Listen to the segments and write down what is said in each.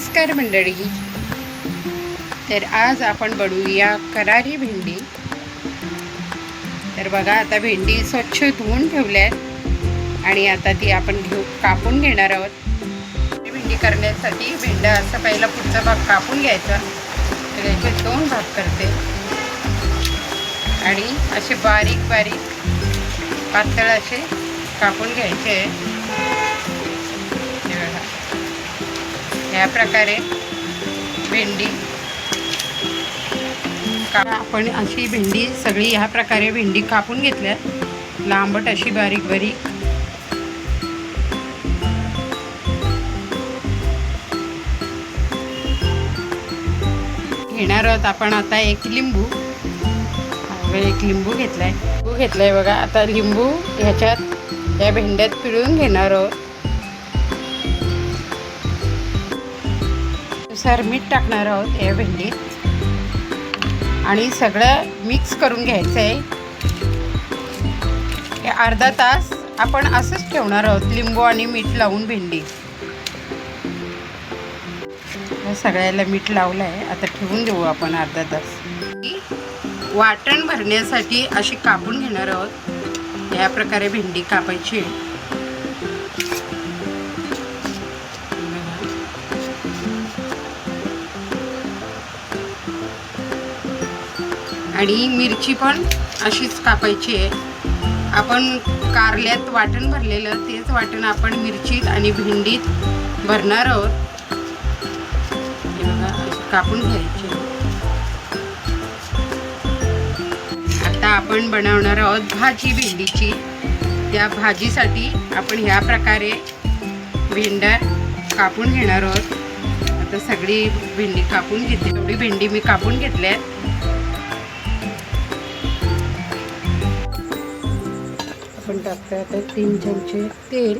नमस्कार मंडळी. तर आज आपण बनवूया करारी भेंडी. तर बघा, आता भेंडी स्वच्छ धुवून ठेवल्यात आणि आता ती आपण कापून घेणार आहोत. भेंडी करण्यासाठी भेंडा असं पहिला पुढचा भाग कापून घ्यायचा. तर याचे 2 भाग करते आणि असे बारीक बारीक पातळ असे कापून घ्यायचे. या प्रकारे भेंडी आपण अशी भेंडी सगळी ह्या प्रकारे भेंडी कापून घेतल्या, लांबट अशी बारीक बारीक. घेणार आहोत आपण आता एक लिंबू घेतलाय बघा. आता लिंबू ह्याच्यात या भेंड्यात पिळून घेणार आहोत. नुसार मीठ टाकणार आहोत या भेंडीत आणि सगळं मिक्स करून घ्यायचं आहे. हे अर्धा तास आपण असंच ठेवणार आहोत, लिंबू आणि मीठ लावून भेंडी. सगळ्याला मीठ लावलं आहे, आता ठेवून देऊ आपण अर्धा तास. वाटण भरण्यासाठी अशी कापून घेणार आहोत. या प्रकारे भेंडी कापायची. आणि मिरची पण अशीच कापायची आहे. आपण कारल्यात वाटण भरलेलं तेच वाटण आपण मिरचीत आणि भेंडीत भरणार आहोत. हे बघा, कापून घ्यायचे. आता आपण बनवणार आहोत भाजी भेंडीची. त्या भाजीसाठी आपण ह्या प्रकारे भेंडा कापून घेणार आहोत. आता सगळी भेंडी कापून घेते. एवढी भेंडी मी कापून घेतल्या. आपण टाकतो आता 3 चमचे तेल.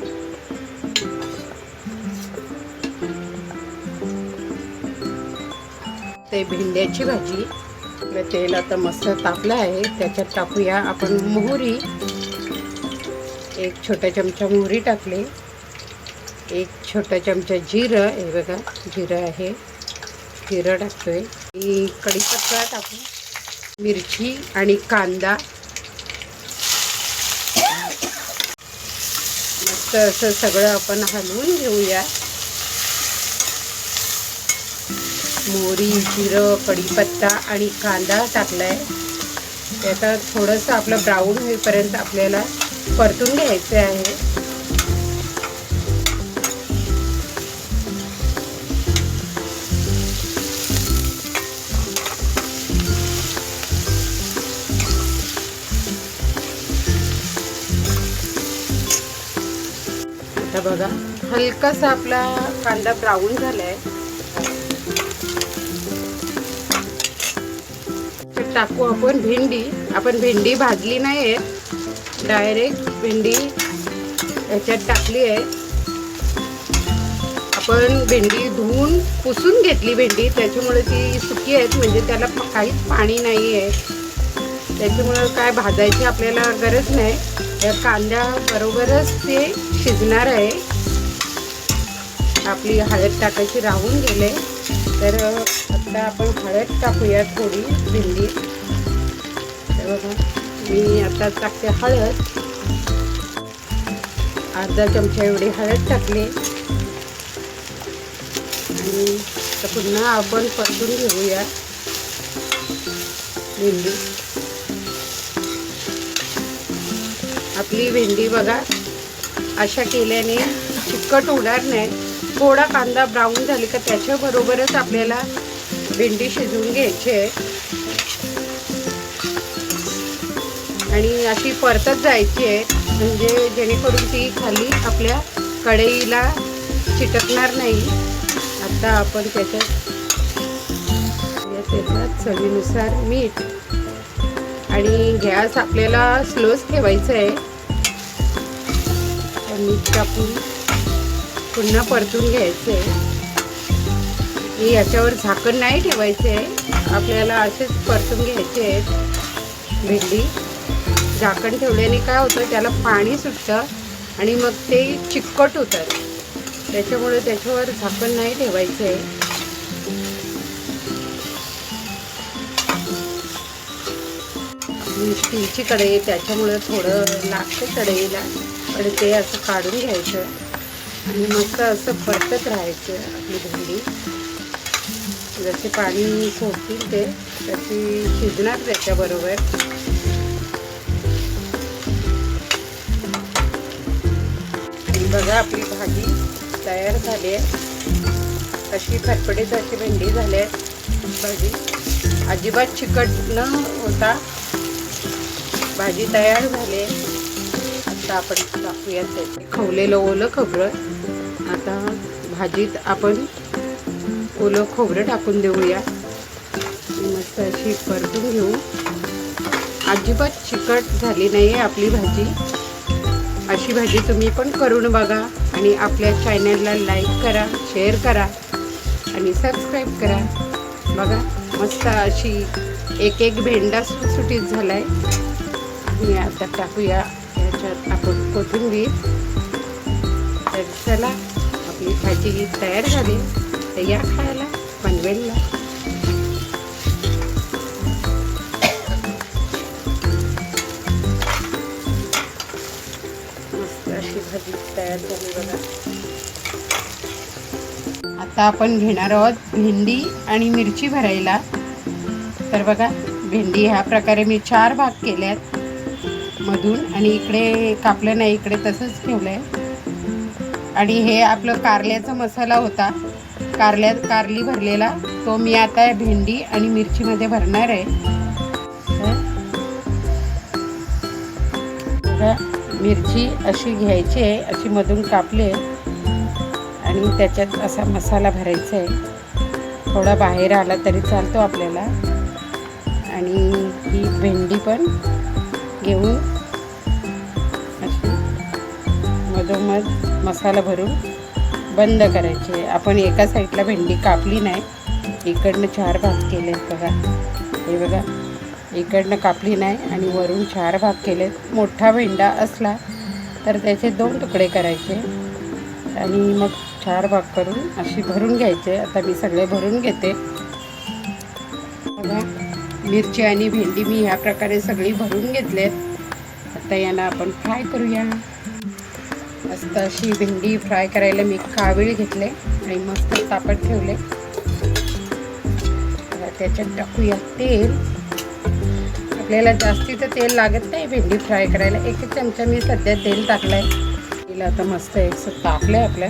ते भेंड्याची भाजी. तेल आता मस्त तापलं आहे, त्याच्यात टाकूया आपण मोहरी. 1 छोटा चमचा मोहरी टाकले. 1 छोटा चमचा जिरं. हे बघा, जिरं आहे, जिरं टाकतोय. कढीपत्ता टाकू, मिरची आणि कांदा. मस्त असं सगळं आपण हलवून घेऊया. मोहरी, जिरं, कढीपत्ता आणि कांदा टाकलाय. त्याचा थोडंसं आपलं ब्राऊन होईपर्यंत आपल्याला परतून घ्यायचं आहे. आता बघा, हलकासा आपला कांदा ब्राऊन झालाय. टाकू आपण भेंडी. आपण भेंडी भाजली नाही, डायरेक्ट भेंडी याच्यात टाकली आहे. आपण भेंडी धुवून पुसून घेतली भेंडी, त्याच्यामुळे ती सुकी आहेत, म्हणजे त्याला काहीच पाणी नाही आहे. त्याच्यामुळे काय भाजायची आपल्याला गरज नाही. या कांद्याबरोबरच ते शिजणार आहे. आपली हळद टाकायची राहून गेले, तर आता आपण हळद टाकूया थोडी भेंडी. तर बघा, मी आता टाकते हळद. अर्धा चमचा एवढी हळद टाकली आणि पुन्हा आपण परतून घेऊया भेंडी. आपली भेंडी बघा, अशा केल्याने चिकट होणार नाही. थोडा कांदा ब्राऊन झाली का त्याच्याबरोबरच आपल्याला भेंडी शिजवून घ्यायची आहे आणि अशी परतत जायची आहे, म्हणजे जेणेकरून ती खाली आपल्या कढईला चिटकणार नाही. आता आपण त्याच्यात चवीनुसार मीठ आणि गॅस आपल्याला स्लोच ठेवायचं आहे. मीठ टाकून पुन्हा परतून घ्यायचं आहे. याच्यावर झाकण नाही ठेवायचे, आपल्याला असेच परतून घ्यायचे आहेत भेंडी. झाकण ठेवल्याने काय होतं, त्याला पाणी सुटतं आणि मग ते चिकट होतात. त्याच्यामुळे त्याच्यावर झाकण नाही ठेवायचं आहे. स्टीलची कढई त्याच्यामुळे थोडं लागतं कढईला, पण ते असं काढून घ्यायचं आणि मस्त असं परतत राहायचं आपली भेंडी. जसे पाणी सोडतील ते तशी शिजणार त्याच्याबरोबर. आणि बघा आपली भाजी तयार झाली आहे. अशी फटफटीत अशी भेंडी झाली आहे भाजी. अजिबात चिकट न होता भाजी तयार झाली. आता आपण टाकूया त्याचे खवलेलं ओलं खोबरं. आता भाजीत आपण ओलं खोबरं टाकून देऊया. मस्त अशी परतून घेऊ. अजिबात चिकट झाली नाही आहे आपली भाजी. अशी भाजी तुम्ही पण करून बघा आणि आपल्या चॅनलला लाईक करा, शेअर करा आणि सबस्क्राईब करा. बघा मस्त अशी एक एक भेंडा सुटसुटीत झाला आहे. आणि आता टाकूया याच्यात आपण कोथिंबीर. तर चला आपली भाजी तयार झाली. तर या खायला पनवेलला. मस्त अशी भाजी तयार झाली बघा. आता आपण घेणार आहोत भेंडी आणि मिरची भरायला. तर बघा भेंडी ह्या प्रकारे मी 4 भाग केल्यात मधून आणि इकडे कापलं नाही, इकडे तसंच ठेवलंय. आणि हे आपलं कारल्याचा मसाला होता, कारली भरलेला, तो मी आता भेंडी आणि मिरचीमध्ये भरणार आहे. मिरची अशी घ्यायची आहे, अशी मधून कापली आणि त्याच्यात असा मसाला भरायचा आहे. थोडा बाहेर आला तरी चालतो आपल्याला. आणि ही भेंडी पण घेऊन अशी मधोमध मसाला भरून बंद करायचे. आपण एका साईडला भेंडी कापली नाही, इकडनं 4 भाग केले बघा. हे बघा इकडनं कापली नाही आणि वरून 4 भाग केले. मोठा भेंडा असला तर त्याचे 2 तुकडे करायचे आणि मग 4 भाग करून अशी भरून घ्यायचे. आता मी सगळे भरून घेते बघा. मिरची आणि भेंडी मी ह्या प्रकारे सगळी भरून घेतलेत. आता यांना आपण फ्राय करूया. मस्त अशी भेंडी फ्राय करायला मी कावीळ घेतले आणि मस्त तापत ठेवले. त्याच्यात टाकूया तेल. आपल्याला जास्तीचं तेल लागत नाही भेंडी फ्राय करायला. 1 चमचा मी सध्या तेल टाकलंय. तेल आता मस्त एक तापलंय आपल्या.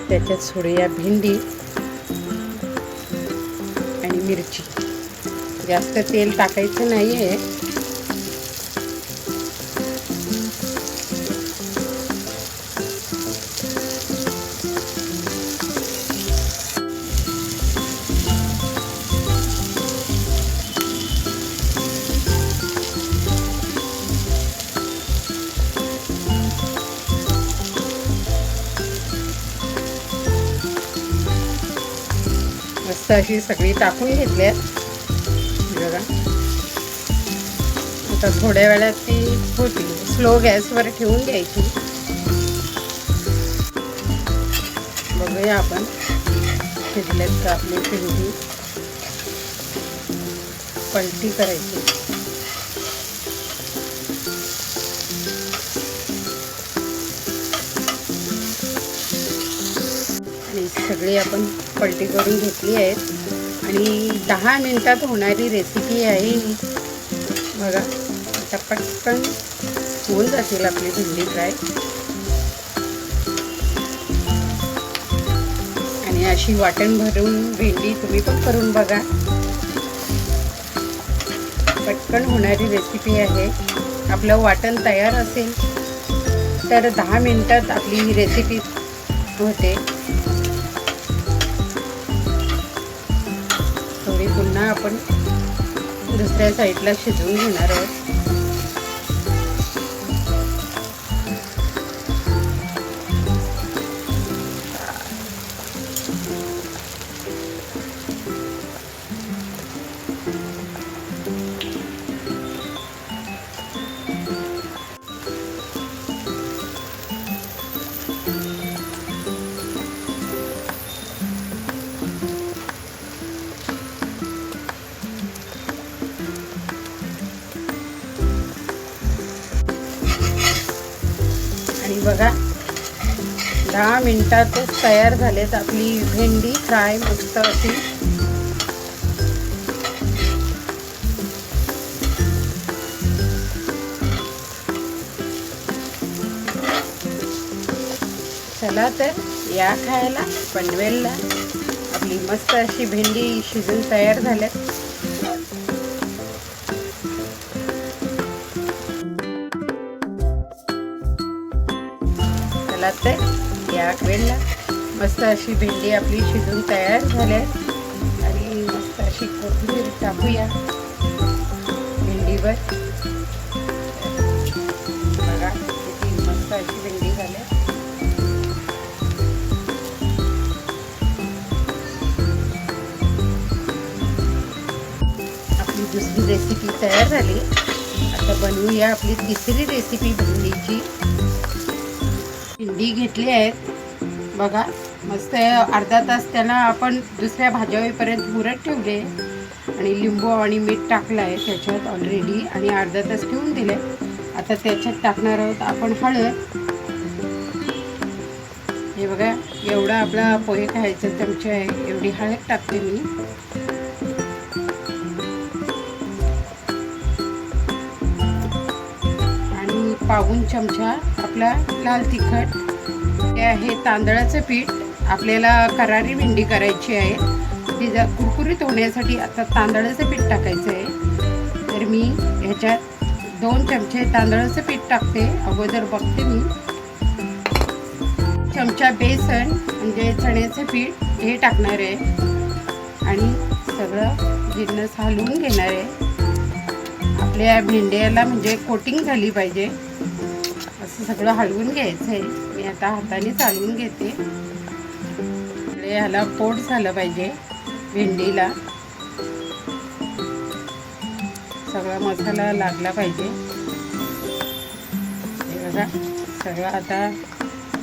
त्याच्यात सोडूया भेंडी आणि मिरची. जास्त तेल टाकायचं नाही आहे. मस्त अशी सगळी टाकून घेतली बघा. आता थोड्या वेळात ती होती. स्लो गॅसवर ठेवून घ्यायची. बघूया आपण शिजल्यात का आपली भेंडी. पलटी करायची. आणि सगळी आपण पलटी करून घेतली आहेत आणि 10 मिनिटात होणारी रेसिपी आहे बघा. आता पटकन होऊन जातील आपली भेंडी फ्राय. आणि अशी वाटण भरून भेंडी तुम्ही पण करून बघा. पटकन होणारी रेसिपी आहे. आपलं वाटण तयार असेल तर 10 मिनिटात आपली ही रेसिपी होते. थोडी पुन्हा आपण दुसऱ्या साईडला शिजवून घेणार आहोत. बघा 10 मिनिटातच तयार झालेत आपली भेंडी फ्राय मस्त अशी. चला तर या खायला पनवेलला. आपली मस्त अशी भेंडी शिजून तयार झाल्या. चला तर या वेळेला मस्त अशी भेंडी आपली शिजून तयार झाल्या आणि मस्त अशी कोथिंबीर टाकूया भेंडीवर. बघा किती मस्त अशी भेंडी झाल्या. आपली दुसरी रेसिपी तयार झाली. आता बनवूया आपली तिसरी रेसिपी भेंडीची. भेंडी घेतली आहेत बघा मस्त. अर्धा तास त्यांना आपण दुसऱ्या भाज्या होईपर्यंत मुरत ठेवले आणि लिंबू आणि मीठ टाकलं आहे त्याच्यात ऑलरेडी आणि अर्धा तास ठेवून दिले. आता त्याच्यात टाकणार आहोत आपण हळद. हे बघा एवढा आपला पोहे खायचा चमचा आहे एवढी हळद टाकते मी. आणि पाऊण चमचा आपला लाल तिखट. हे आहे तांदळाचं पीठ. आपल्याला करारी भेंडी करायची आहे ती कुरकुरीत होण्यासाठी आता तांदळाचं पीठ टाकायचं आहे. तर मी ह्याच्यात 2 चमचे तांदळाचं पीठ टाकते. अगोदर बघते मी. चमचा बेसन म्हणजे चण्याचं पीठ हे टाकणार आहे आणि सगळं जिन्नस हलवून घेणार आहे. आपल्या भेंड्याला म्हणजे कोटिंग झाली पाहिजे असं सगळं हलवून घ्यायचं आहे. मी आता हाताने चालवून घेते. ह्याला पोट झालं पाहिजे भेंडीला. सगळा मसाला लागला पाहिजे. हे बघा सगळं आता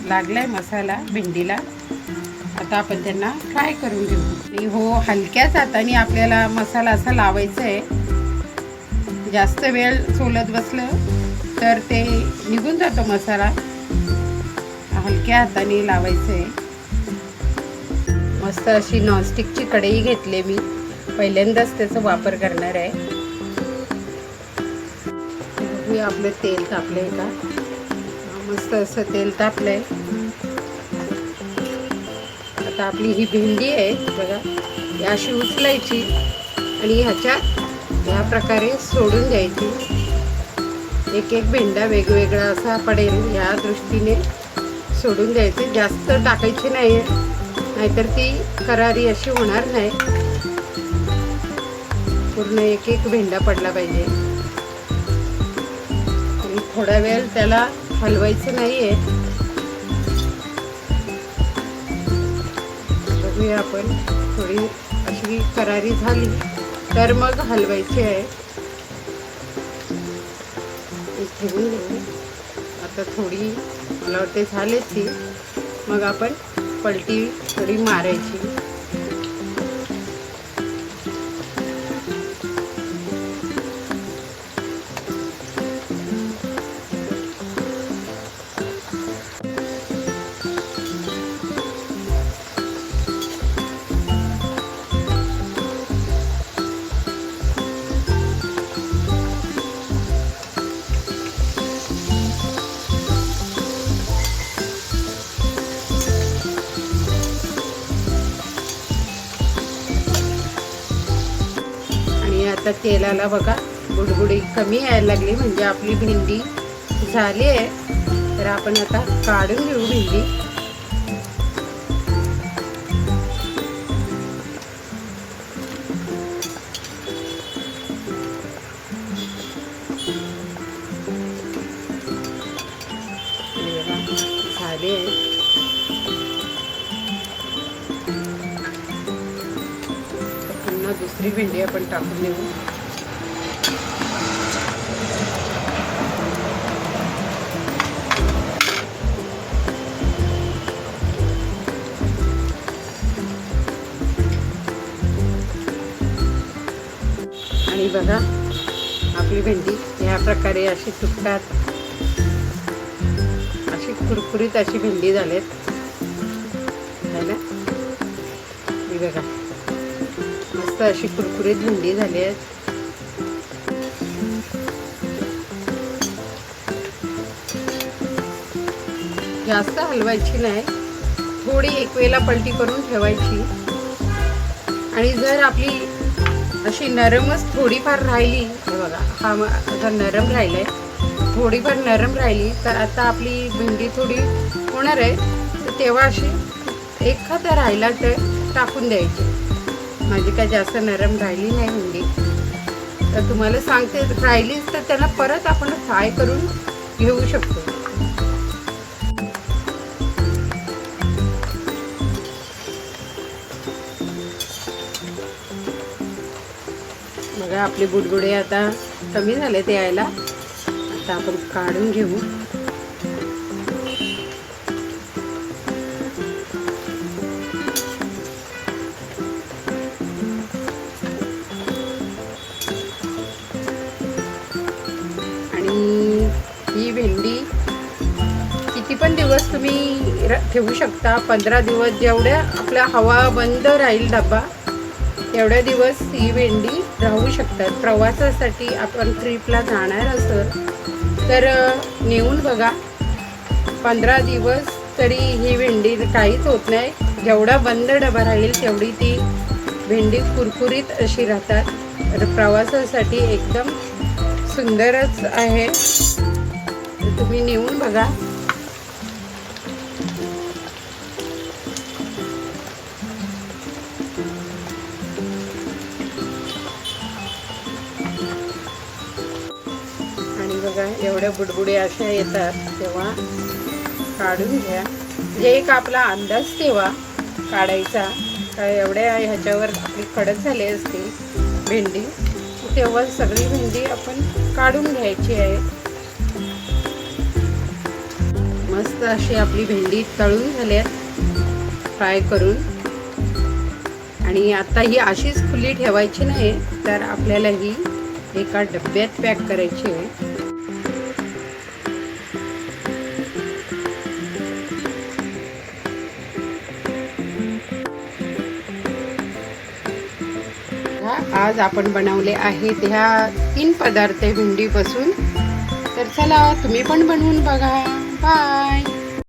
लागलाय मसाला भेंडीला. आता आपण त्यांना फ्राय करून घेऊ. आणि हो हलक्याच हाताने आपल्याला मसाला असा लावायचा आहे. जास्त वेळ सोलत बसलं तर ते निघून जातो मसाला. हलक्या हाताने लावायचं आहे. मस्त अशी नॉनस्टिकची कढई घेतली मी. पहिल्यांदाच त्याचा वापर करणार आहे. बघूया आपलं तेल तापलंय का. मस्त असं तेल तापलंय. आता आपली ही भेंडी आहे बघा ही अशी उचलायची आणि ह्याच्यात या प्रकारे सोडून द्यायची. एक एक भेंडा वेगवेगळा असा पडेल या दृष्टीने सोडून द्यायचे. जास्त टाकायची नाही नाहीतर ती करारी अशी होणार नाही. पूर्ण एक एक भेंडा पडला पाहिजे. आणि थोडा वेळ त्याला हलवायचं नाही आहे. बघूया आपण थोडी अशी करारी झाली तर मग हलवायची आहे. ठेवून घेऊ. आता थोडी मला वाटते झालेच ती. मग आपण पलटी थोडी मारायची. आता तेलाला बघा बुडबुडी कमी यायला लागली म्हणजे आपली भेंडी झाली आहे. तर आपण आता काढून घेऊ भेंडी. झाली आहे. दुसरी भेंडी आपण टाकून देऊ. आणि बघा आपली भेंडी या प्रकारे अशी तुकडात अशी कुरकुरीत अशी भेंडी झालेत है ना. ही बघा मस्त अशी कुरकुरीत भेंडी झाली आहे. जास्त हलवायची नाही, थोडी एक वेळेला पलटी करून ठेवायची. आणि जर आपली अशी नरमच थोडीफार राहिली, हे बघा हा आता नरम राहिलाय, थोडीफार नरम राहिली तर आता आपली भेंडी थोडी होणार आहे, तर तेव्हा अशी एखादा राहिला तर टाकून द्यायची. माझी काय जास्त नरम राहिली नाही भेंडी, तर तुम्हाला सांगते राहिलीच तर त्याला परत आपण फ्राय करून घेऊ शकतो. बघा आपले बुडबुडे आता कमी झाले ते यायला. आता आपण काढून घेऊ. आणि ही भेंडी किती पण दिवस तुम्ही ठेवू शकता, 15 दिवस, जेवढ्या आपला हवा बंद राहील डबा एवढ्या दिवस ही भेंडी राहू शकतात. प्रवासासाठी आपण ट्रिपला जाणार असेल तर नेऊन बघा, 15 दिवस तरी ही भेंडी काहीच होत नाही. जेवढा बंद डबा राहील तेवढी ती भेंडी कुरकुरीत अशी राहतात. तर प्रवासासाठी एकदम सुंदरच आहे, तुम्ही नेऊन बघा. आणि बघा एवढ्या बुडबुडे अशा येतात तेव्हा काढून घ्या. म्हणजे एक आपला अंदाज तेव्हा काढायचा, काय एवढ्या ह्याच्यावर आपली कडक झाली असते भेंडी, तेव्हा सगळी भेंडी आपण काढून घ्यायची आहे. मस्त अशी आपली भेंडी तळून झाली फ्राय करून. आणि आता ही अशीच खुली ठेवायची नाही, तर आपल्याला ही एका डब्यात पॅक करायची आहे. आज आपण बनवले आहेत ह्या 3 पदार्थ भेंडीपासून. तर चला तुम्ही पण बनवून बघा. बाय.